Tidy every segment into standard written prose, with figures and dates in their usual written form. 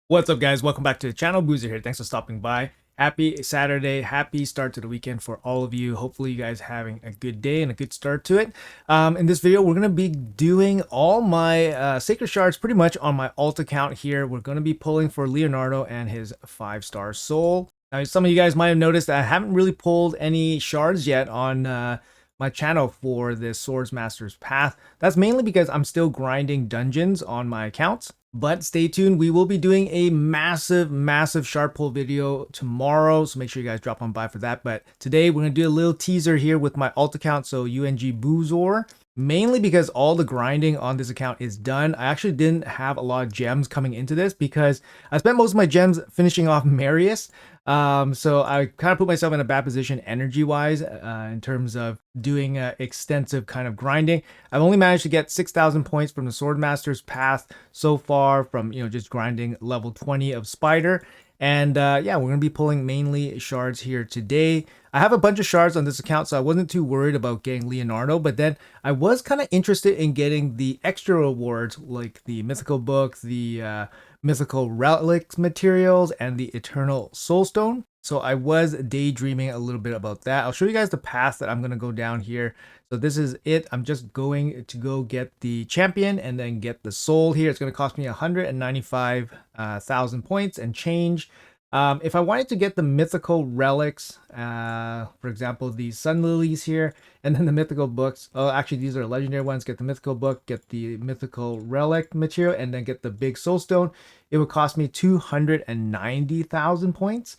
What's up, guys? Welcome back to the channel. Boozer here. Thanks for stopping by. Happy Saturday. Happy start to the weekend for all of you. Hopefully you guys having a good day and a good start to it. In this video, we're going to be doing all my sacred shards pretty much on my alt account here. We're going to be pulling for Leonardo and his 5-star soul. Now, some of you guys might have noticed that I haven't really pulled any shards yet on my channel for this Swordmaster's path. That's mainly because I'm still grinding dungeons on my accounts. But stay tuned, we will be doing a massive shard pull video tomorrow, so make sure you guys drop on by for that. But today we're going to do a little teaser here with my alt account, so UNG Boozor. Mainly because all the grinding on this account is done. I actually didn't have a lot of gems coming into this because I spent most of my gems finishing off Marius. So I kind of put myself in a bad position energy-wise in terms of doing extensive kind of grinding. I've only managed to get 6,000 points from the Swordmaster's path so far from, just grinding level 20 of Spider. And yeah, we're going to be pulling mainly shards here today. I have a bunch of shards on this account, so I wasn't too worried about getting Leonardo, but then I was kind of interested in getting the extra rewards like the mythical book, the mythical relics materials, and the eternal soulstone. So I was daydreaming a little bit about that. I'll show you guys the path that I'm going to go down here. So this is it. I'm just going to go get the champion and then get the soul here. It's going to cost me 195,000 points and change. If I wanted to get the mythical relics, for example, the sun lilies here, and then the mythical books. Oh, actually, these are legendary ones. Get the mythical book, get the mythical relic material, and then get the big soulstone. It would cost me 290,000 points.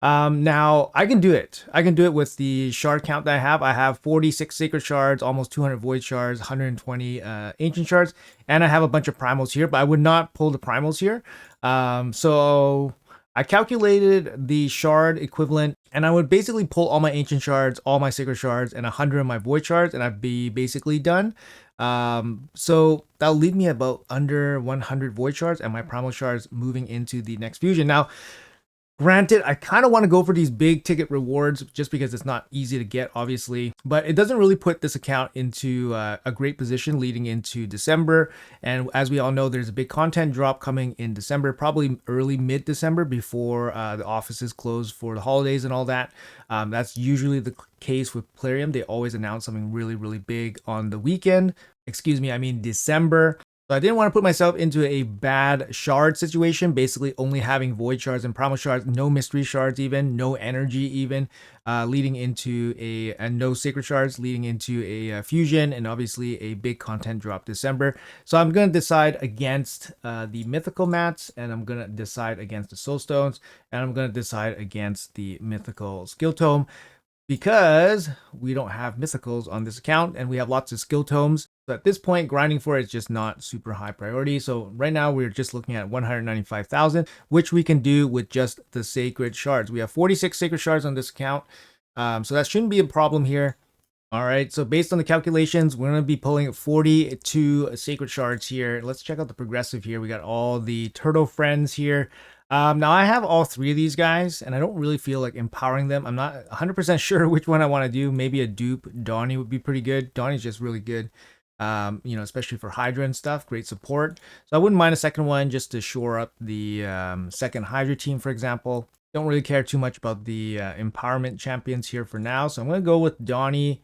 Now I can do it. I can do it with the shard count that I have. I have 46 sacred shards, almost 200 void shards, 120 ancient shards, and I have a bunch of primals here, but I would not pull the primals here. So I calculated the shard equivalent, and I would basically pull all my ancient shards, all my sacred shards, and 100 of my void shards, and I'd be basically done. So that'll leave me about under 100 void shards and my primal shards moving into the next fusion. Now, granted, I kind of want to go for these big ticket rewards just because it's not easy to get, obviously, but it doesn't really put this account into a great position leading into December. And as we all know, there's a big content drop coming in December, probably early mid-December before the offices close for the holidays and all that. That's usually the case with Plarium. They always announce something really big on the weekend. Excuse me, I mean December. So I didn't want to put myself into a bad shard situation, basically only having void shards and primal shards, no mystery shards even, no energy even, leading into and no sacred shards, leading into a fusion, and obviously a big content drop December. So I'm going to decide against the mythical mats, and I'm going to decide against the soulstones, and I'm going to decide against the mythical skill tome, because we don't have mythicals on this account and we have lots of skill tomes. So at this point, grinding for it is just not super high priority. So right now we're just looking at 195,000, which we can do with just the sacred shards. We have 46 sacred shards on this account. So that shouldn't be a problem here. All right, so based on the calculations, we're going to be pulling 42 sacred shards here. Let's check out the progressive here. We got all the turtle friends here. Now I have all three of these guys, and I don't really feel like empowering them. I'm not 100% sure which one I want to do. Maybe a dupe Donnie would be pretty good. Donnie's just really good, especially for Hydra and stuff. Great support. So I wouldn't mind a second one just to shore up the second Hydra team, for example. Don't really care too much about the empowerment champions here for now. So I'm going to go with Donnie.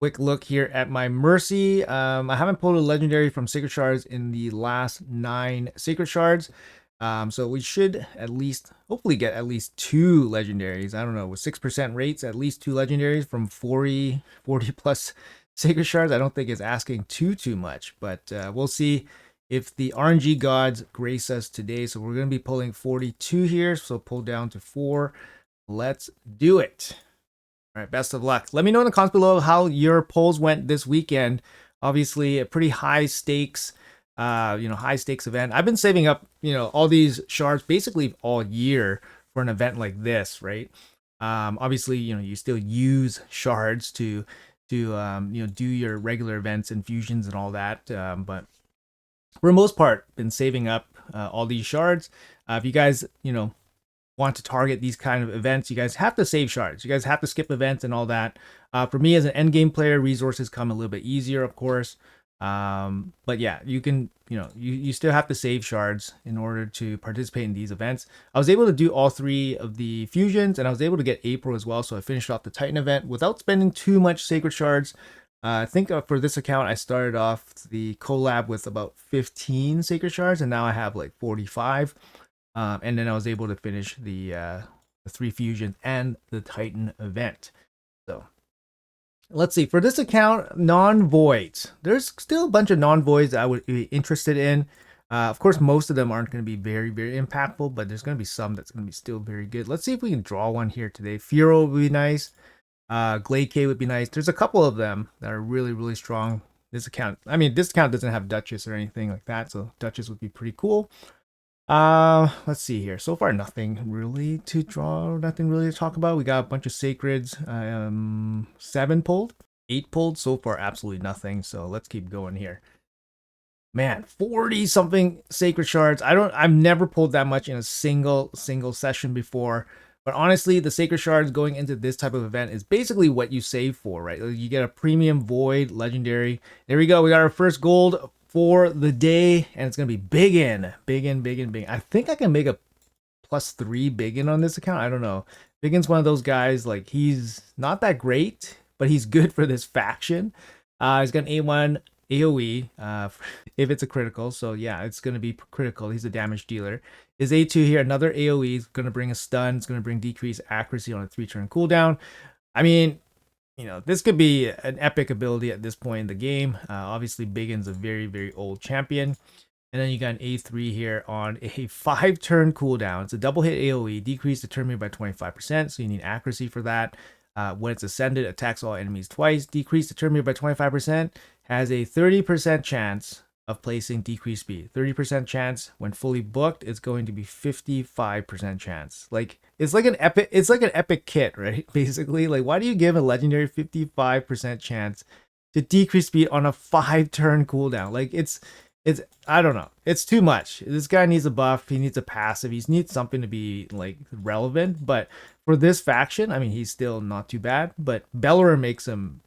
Quick look here at my Mercy. I haven't pulled a legendary from Sacred Shards in the last 9 Sacred Shards. So we should at least, hopefully get at least 2 legendaries. I don't know, with 6% rates, at least 2 legendaries from 40 plus Sacred Shards. I don't think it's asking too much, but we'll see if the RNG gods grace us today. So we're going to be pulling 42 here, so pull down to 4. Let's do it. All right, best of luck. Let me know in the comments below how your polls went this weekend. Obviously, a pretty high stakes high stakes event. I've been saving up, all these shards basically all year for an event like this, right? Obviously, you still use shards to do your regular events and fusions and all that. But for the most part, been saving up all these shards. If you guys, want to target these kind of events, you guys have to save shards. You guys have to skip events and all that. For me as an end game player, resources come a little bit easier, of course. But yeah, you can, you still have to save shards in order to participate in these events. I was able to do all 3 of the fusions, and I was able to get April as well. So I finished off the Titan event without spending too much sacred shards. I think for this account, I started off the collab with about 15 sacred shards, and now I have like 45. And then I was able to finish the 3 fusions and the Titan event. So let's see, for this account, non-voids. There's still a bunch of non-voids I would be interested in. Of course, most of them aren't going to be very, very impactful, but there's going to be some that's going to be still very good. Let's see if we can draw one here today. Furo would be nice. Glade K would be nice. There's a couple of them that are really, really strong. This account, I mean, this account doesn't have Duchess or anything like that, so Duchess would be pretty cool. Let's see here. So far, nothing really to draw, nothing really to talk about. We got a bunch of sacreds, 7 pulled, 8 pulled. So far, absolutely nothing. So let's keep going here. Man, 40 something sacred shards. I've never pulled that much in a single session before. But honestly, the sacred shards going into this type of event is basically what you save for, right? You get a premium void legendary. There we go. We got our first gold for the day, and it's gonna be Biggin. I think I can make a +3 Biggin on this account. I don't know. Biggin's one of those guys, like, he's not that great, but he's good for this faction. He's got an A1 AoE if it's a critical, so yeah, it's gonna be critical. He's a damage dealer. His A2 here, another AoE, is gonna bring a stun. It's gonna bring decreased accuracy on a 3-turn cooldown. I mean, this could be an epic ability at this point in the game. Obviously, Biggin's a very, very old champion. And then you got an A3 here on a 5-turn cooldown. It's a double hit AoE, decrease the turn meter by 25%, so you need accuracy for that. When it's ascended, attacks all enemies twice, decrease the turn meter by 25%, has a 30% chance of placing decreased speed. 30% chance when fully booked, it's going to be 55% chance. Like, it's like an epic kit, right? Basically, like, why do you give a legendary 55% chance to decrease speed on a 5-turn cooldown? Like, it's I don't know. It's too much. This guy needs a buff. He needs a passive. He needs something to be like relevant. But for this faction, I mean, he's still not too bad. But Bellerer makes him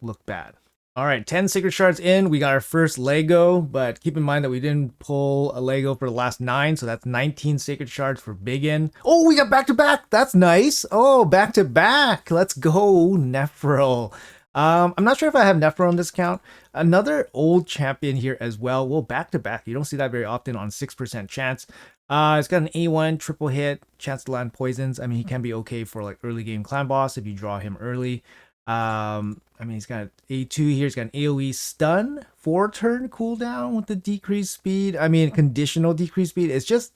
look bad. All right, 10 sacred shards in. We got our first Lego, but keep in mind that we didn't pull a Lego for the last 9, so that's 19 sacred shards for Biggin. Oh, we got back to back. That's nice. Oh, back to back. Let's go, Neferal. I'm not sure if I have Neferal on this account. Another old champion here as well. Well, back to back. You don't see that very often on 6% chance. It's got an A1 triple hit, chance to land poisons. I mean, he can be okay for like early game clan boss if you draw him early. I mean, he's got A2 here. He's got an AoE stun, 4-turn cooldown with the decreased speed. I mean, conditional decreased speed. It's just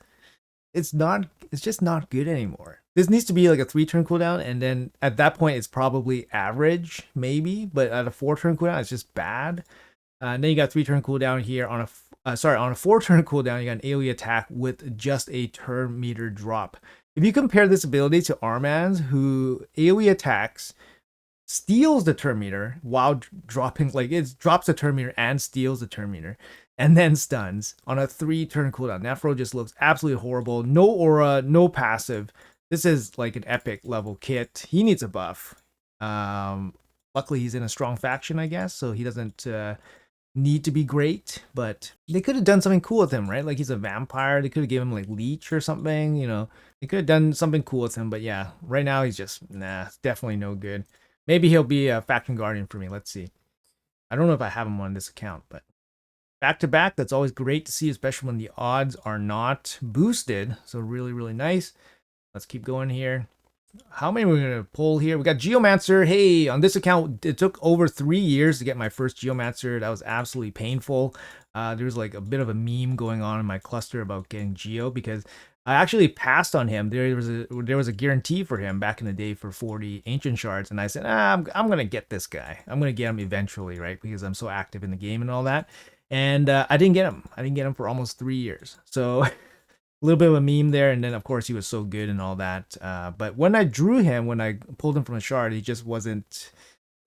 not good anymore. This needs to be like a 3-turn cooldown, and then at that point, it's probably average, maybe. But at a 4-turn cooldown, it's just bad. And then you got 3-turn cooldown here on a on a 4-turn cooldown. You got an AoE attack with just a turn meter drop. If you compare this ability to Arman's, who AoE attacks, steals the turn meter while dropping, like, it drops the turn meter and steals the turn meter, and then stuns on a 3-turn cooldown. Neferal just looks absolutely horrible. No aura, no passive. This is like an epic level kit. He needs a buff. Luckily, he's in a strong faction, I guess, so he doesn't need to be great. But they could have done something cool with him, right? Like, he's a vampire. They could have given him like leech or something. They could have done something cool with him. But yeah, right now he's just definitely no good. Maybe he'll be a faction guardian for me. Let's see. I don't know if I have him on this account, but back to back, that's always great to see, especially when the odds are not boosted. So really, really nice. Let's keep going here. How many we're going to pull here? We got Geomancer. Hey, on this account, it took over 3 years to get my first Geomancer. That was absolutely painful. There was like a bit of a meme going on in my cluster about getting Geo, because I actually passed on him. There was a guarantee for him back in the day for 40 ancient shards, and I said, I'm gonna get this guy. I'm gonna get him eventually, right? Because I'm so active in the game and all that. And I didn't get him. I didn't get him for almost 3 years. So a little bit of a meme there. And then of course he was so good and all that. But when I drew him, when I pulled him from a shard, he just wasn't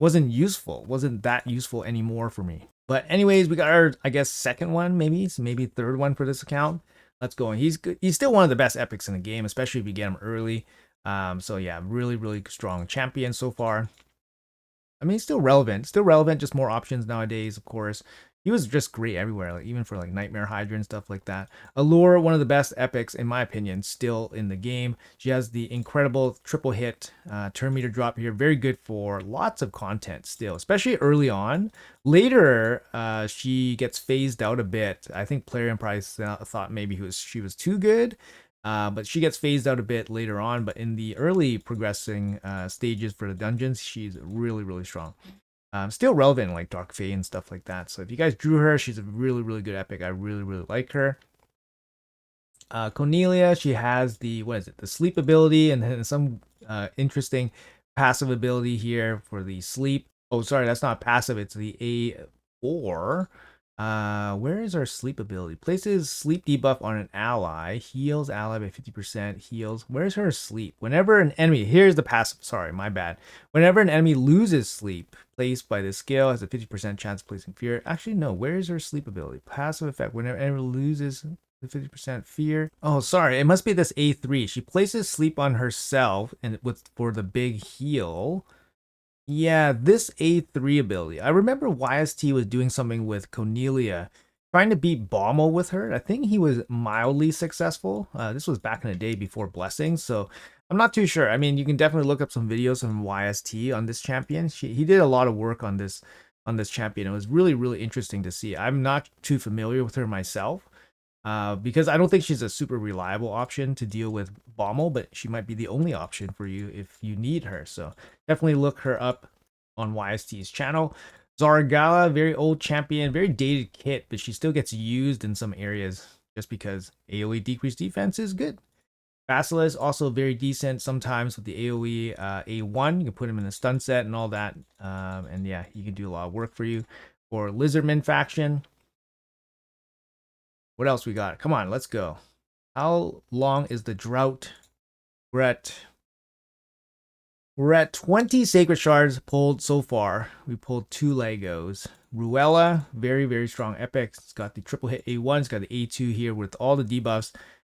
useful. Wasn't that useful anymore for me. But anyways, we got our, I guess, second one, maybe third one for this account. Let's go. And he's good. He's still one of the best epics in the game, especially if you get him early. So yeah, really, really strong champion so far. I mean, still relevant, just more options nowadays, of course. He was just great everywhere, like even for like Nightmare Hydra and stuff like that. Allure, one of the best epics in my opinion, still in the game. She has the incredible triple hit turn meter drop here, very good for lots of content still, especially early on. Later, she gets phased out a bit. I think Plarion probably thought maybe she was too good. But she gets phased out a bit later on. But in the early progressing stages for the dungeons, she's really, really strong. Still relevant in like Dark Fate and stuff like that. So if you guys drew her, she's a really, really good epic. I really, really like her. Cornelia, she has the, what is it, the sleep ability, and then some interesting passive ability here for the sleep. Oh, sorry, that's not passive. It's the A4. Where is our sleep ability? Places sleep debuff on an ally, heals ally by 50%, heals. Where's her sleep? Whenever an enemy, here's the passive, sorry, my bad. Whenever an enemy loses sleep, placed by this skill has a 50% chance of placing fear. Actually, no, where is her sleep ability? Passive effect, whenever enemy loses the 50% fear. Oh, sorry, it must be this A3. She places sleep on herself and for the big heal. Yeah, this A3 ability. I remember YST was doing something with Cornelia, trying to beat Bommel with her. I think he was mildly successful. This was back in the day before Blessings, so I'm not too sure. I mean, you can definitely look up some videos from YST on this champion. He did a lot of work on this champion. It was really, really interesting to see. I'm not too familiar with her myself. Because I don't think she's a super reliable option to deal with Bommel, but she might be the only option for you if you need her. So definitely look her up on YST's channel. Zargala, very old champion, very dated kit, but she still gets used in some areas just because AoE decreased defense is good. Basilisk, also very decent sometimes with the AoE A1. You can put him in the stun set and all that. And yeah, he can do a lot of work for you. For Lizardman faction, what else we got? Come on, let's go. How long is the drought? We're at 20 Sacred Shards pulled so far. We pulled 2 Legos. Ruella, very, very strong epic. It's got the triple hit A1. It's got the A2 here with all the debuffs.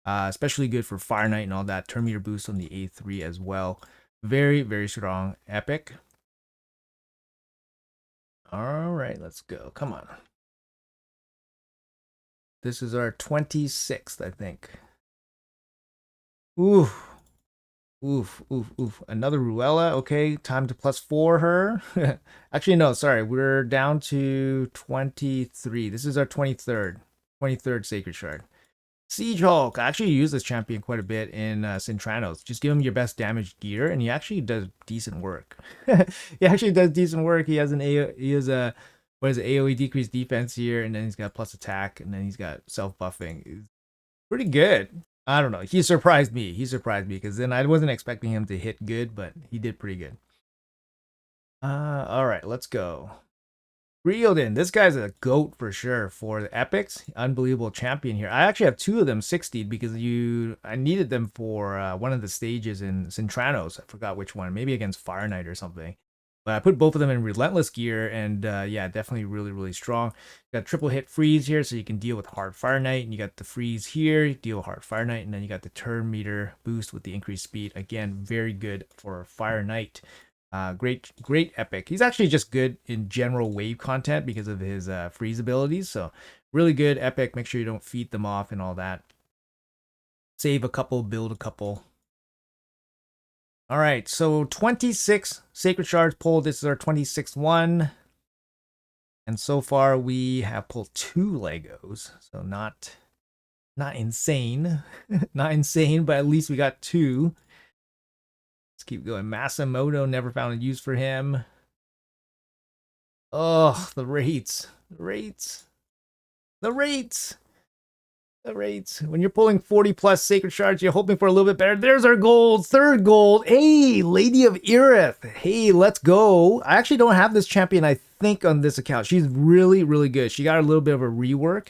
Especially good for Fire Knight and all that. Turn meter boost on the A3 as well. Very, very strong epic. All right, let's go. Come on. This is our 26th, I think. Oof. Oof, oof, oof. Another Ruella. Okay, time to +4 her. Actually, no, sorry. We're down to 23. This is our 23rd Sacred Shard. Siege Hulk. I actually use this champion quite a bit in Cintranos. Just give him your best damage gear, and he actually does decent work. He actually does decent work. He has what is it, AoE decreased defense here, and then he's got plus attack, and then he's got self buffing. It's pretty good. I don't know. He surprised me. Because then I wasn't expecting him to hit good, but he did pretty good. All right, let's go. Riordan, this guy's a goat for sure for the epics. Unbelievable champion here. I actually have 2 of them 60'd because I needed them for one of the stages in Cintranos. I forgot which one. Maybe against Fire Knight or something. But I put both of them in Relentless gear, and yeah, definitely really, really strong. You got triple hit freeze here, so you can deal with hard Fire Knight, and you got the freeze here, you deal with hard Fire Knight, and then you got the turn meter boost with the increased speed. Again, very good for Fire Knight. Great epic. He's actually just good in general wave content because of his freeze abilities. So really good epic. Make sure you don't feed them off and all that. Save a couple, build a couple. All right, so 26 Sacred Shards pulled. This is our 26th one. And so far we have pulled 2 Legos. So not insane. Not insane, but at least we got 2. Let's keep going. Masamoto, never found a use for him. Oh, the rates. When you're pulling 40 plus Sacred Shards, you're hoping for a little bit better. There's our gold. 3rd gold. Hey, Lady of Irith. Hey, let's go. I actually don't have this champion, I think, on this account. She's really, really good. She got a little bit of a rework.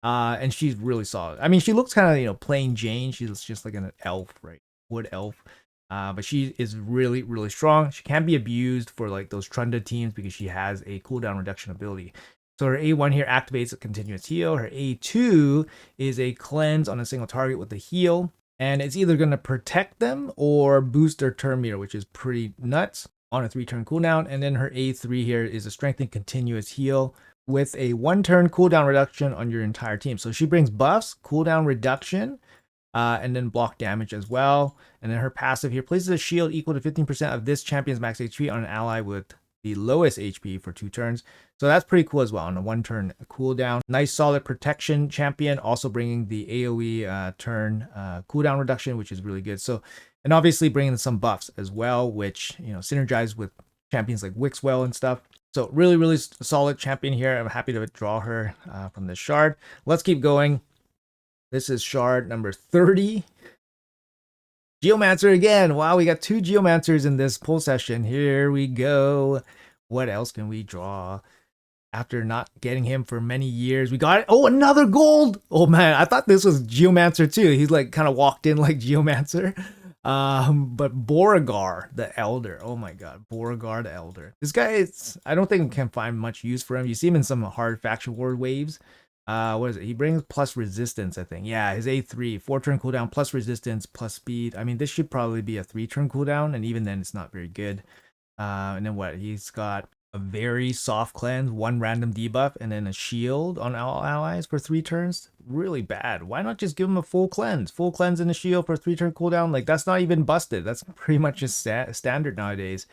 And she's really solid. I mean, she looks kind of, plain Jane. She's just like an elf, right? Wood elf. But she is really, really strong. She can be abused for like those Trunda teams because she has a cooldown reduction ability. So her A1 here activates a continuous heal. Her A2 is a cleanse on a single target with a heal. And it's either going to protect them or boost their turn meter, which is pretty nuts. on a 3-turn cooldown. And then her A3 here is a strengthen continuous heal with a 1-turn cooldown reduction on your entire team. So she brings buffs, cooldown reduction, and then block damage as well. And then her passive here places a shield equal to 15% of this champion's max HP on an ally with the lowest HP for 2 turns. So that's pretty cool as well on a 1-turn cooldown. Nice solid protection champion, also bringing the AoE turn cooldown reduction, which is really good. So, and obviously bringing some buffs as well, which, you know, synergize with champions like Wixwell and stuff. So really, really solid champion here. I'm happy to draw her from this shard. Let's keep going. This is shard number 30. Geomancer again. Wow, we got 2 Geomancers in this pull session. Here we go. What else can we draw? After not getting him for many years, we got it. Oh, another gold. Oh man, I thought this was Geomancer too. He's like kind of walked in like Geomancer. But Beauregard the Elder. Oh my god, Beauregard the Elder. This guy is, I don't think we can find much use for him. You see him in some hard faction war waves. What is it? He brings plus resistance, I think. Yeah, his A3, 4-turn cooldown, plus resistance, plus speed. I mean, this should probably be a 3-turn cooldown, and even then, it's not very good. And then what? He's got a very soft cleanse, 1 random debuff, and then a shield on all allies for 3 turns. Really bad. Why not just give him a full cleanse? Full cleanse and a shield for 3-turn cooldown? Like, that's not even busted. That's pretty much just standard nowadays.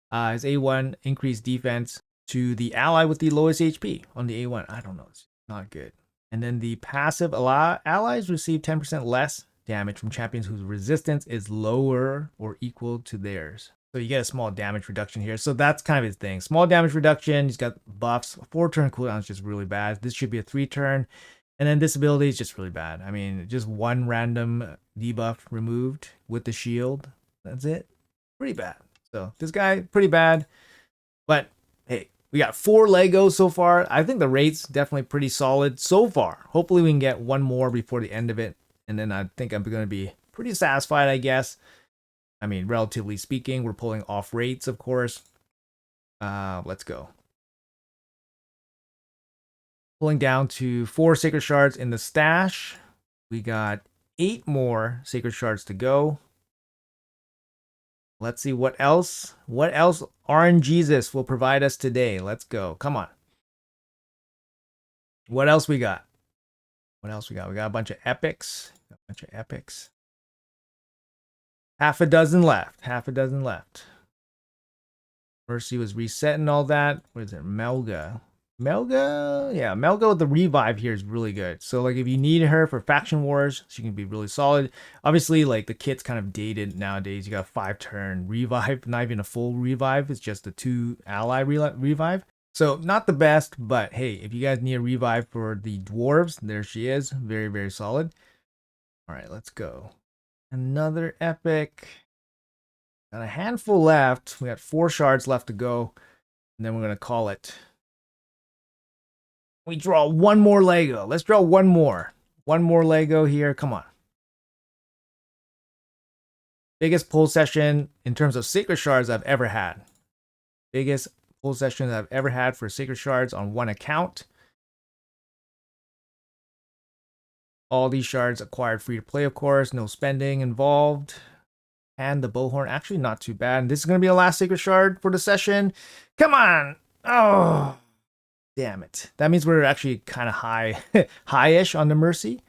His A1, increased defense to the ally with the lowest HP on the A1. I don't know. It's not good. And then the passive allies receive 10% less damage from champions whose resistance is lower or equal to theirs. So you get a small damage reduction here. So that's kind of his thing. Small damage reduction. He's got buffs. 4-turn cooldown is just really bad. This should be a 3-turn. And then this ability is just really bad. I mean, just 1 random debuff removed with the shield. That's it. Pretty bad. So this guy, pretty bad. But hey, we got 4 Legos so far. I think the rate's definitely pretty solid so far. Hopefully we can get 1 more before the end of it. And then I think I'm going to be pretty satisfied, I guess. I mean, relatively speaking, we're pulling off rates, of course. Let's go. Pulling down to 4 Sacred Shards in the stash. We got 8 more Sacred Shards to go. Let's see what else RNGesus will provide us today. Let's go. Come on. What else we got? What else we got? We got a bunch of epics. Half a dozen left. Mercy was reset and all that. What is it? Melga. Yeah, Melga with the revive here is really good. So like if you need her for faction wars, she can be really solid. Obviously, like the kit's kind of dated nowadays. You got a 5-turn revive, not even a full revive. It's just a 2 ally revive. So not the best, but hey, if you guys need a revive for the dwarves, there she is. Very, very solid. All right, let's go. Another epic. Got a handful left. We got 4 shards left to go. And then we're going to call it. We draw 1 more Lego. Let's draw 1 more. 1 more Lego here. Come on. Biggest pull session in terms of Sacred Shards I've ever had. Biggest pull session I've ever had for Sacred Shards on 1 account. All these shards acquired free to play, of course. No spending involved. And the Bowhorn, actually not too bad. And this is going to be the last Sacred Shard for the session. Come on. Oh, damn it. That means we're actually kind of high-ish on the Mercy.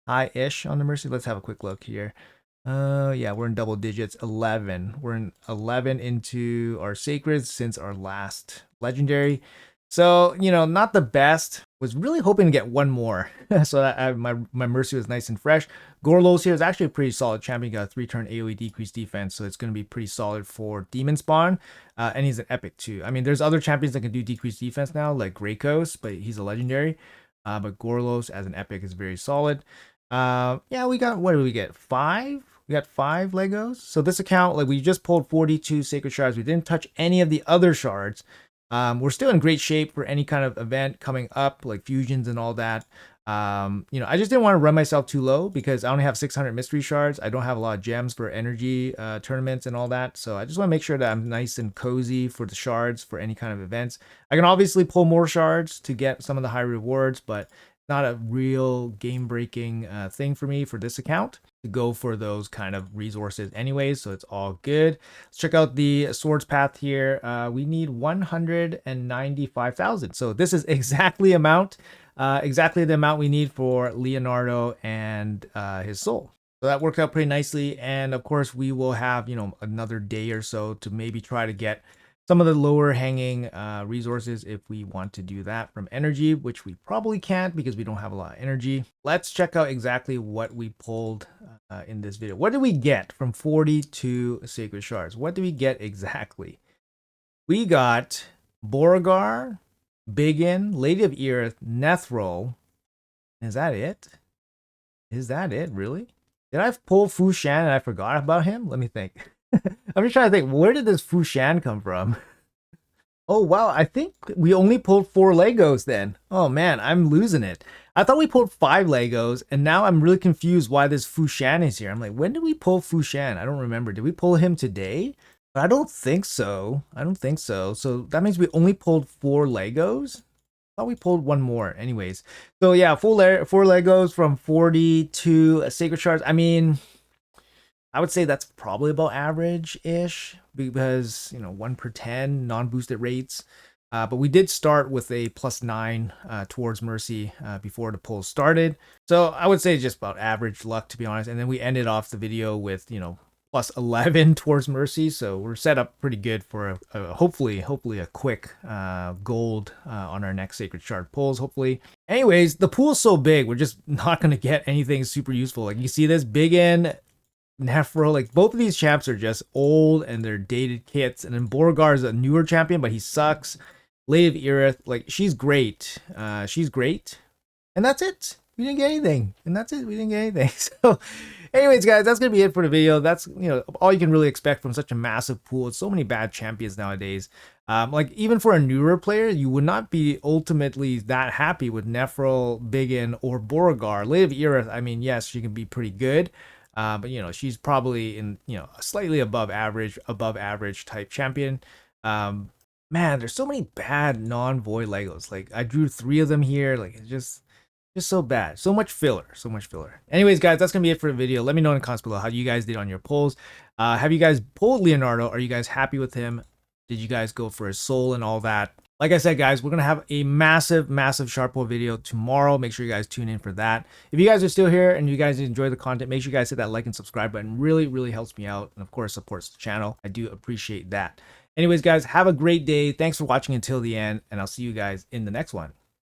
Let's have a quick look here. Yeah, we're in double digits. 11. We're in 11 into our Sacreds since our last Legendary. So, you know, not the best. Was really hoping to get 1 more. So that my Mercy was nice and fresh. Gorlos here is actually a pretty solid champion. Got a 3-turn AoE decreased defense. So it's going to be pretty solid for Demon Spawn. And he's an epic too. I mean, there's other champions that can do decreased defense now, like Greykos, but he's a legendary. But Gorlos as an epic is very solid. Yeah, we got, what did we get? 5? We got 5 Legos. So this account, like we just pulled 42 Sacred Shards. We didn't touch any of the other shards. We're still in great shape for any kind of event coming up, like fusions and all that. You know, I just didn't want to run myself too low because I only have 600 mystery shards. I don't have a lot of gems for energy tournaments and all that. So I just want to make sure that I'm nice and cozy for the shards for any kind of events. I can obviously pull more shards to get some of the high rewards, but not a real game breaking thing for me for this account to go for those kind of resources anyways, so it's all good. Let's check out the swords path here. We need 195,000, so this is exactly exactly the amount we need for Leonardo and his soul. So that worked out pretty nicely, and of course we will have, you know, another day or so to maybe try to get some of the lower hanging resources if we want to do that from energy, which we probably can't because we don't have a lot of energy. Let's check out exactly what we pulled in this video. What did we get from 42 sacred shards? What did we get exactly? We got Beauregard, Biggin, Lady of Earth, Nethrol. Is that it? Is that it, really? Did I pull Fu Shan and I forgot about him? Let me think. I'm just trying to think, where did this Fu Shan come from? Oh, wow. I think we only pulled 4 Legos then. Oh, man, I'm losing it. I thought we pulled 5 Legos, and now I'm really confused why this Fu Shan is here. I'm like, when did we pull Fu Shan? I don't remember. Did we pull him today? But I don't think so. I don't think so. So that means we only pulled 4 Legos? I thought we pulled 1 more. Anyways. So yeah, 4 Legos from 42 Sacred Shards. I mean, I would say that's probably about average-ish because, you know, 1 per 10 non-boosted rates. But we did start with a +9 towards Mercy before the pull started. So I would say just about average luck, to be honest. And then we ended off the video with, you know, +11 towards Mercy. So we're set up pretty good for hopefully a quick gold on our next Sacred Shard pulls, hopefully. Anyways, the pool's so big, we're just not going to get anything super useful. Like you see this Biggin, Nephro, like both of these champs are just old and they're dated kits. And then Beauregard is a newer champion, but he sucks. Lady of Earth, like she's great. She's great. And that's it. We didn't get anything. And that's it. We didn't get anything. So anyways, guys, that's going to be it for the video. That's, you know, all you can really expect from such a massive pool. It's so many bad champions nowadays. Like even for a newer player, you would not be ultimately that happy with Nephro, Biggin, or Beauregard. Lady of Earth, I mean, yes, she can be pretty good. But, you know, she's probably in, you know, a slightly above average type champion. Man, there's so many bad non-void Legos. Like I drew 3 of them here. Like it's just so bad. So much filler. Anyways, guys, that's going to be it for the video. Let me know in the comments below how you guys did on your polls. Have you guys pulled Leonardo? Are you guys happy with him? Did you guys go for his soul and all that? Like I said, guys, we're going to have a massive shard pull video tomorrow. Make sure you guys tune in for that. If you guys are still here and you guys enjoy the content, make sure you guys hit that like and subscribe button. Really helps me out. And of course, supports the channel. I do appreciate that. Anyways, guys, have a great day. Thanks for watching until the end. And I'll see you guys in the next one.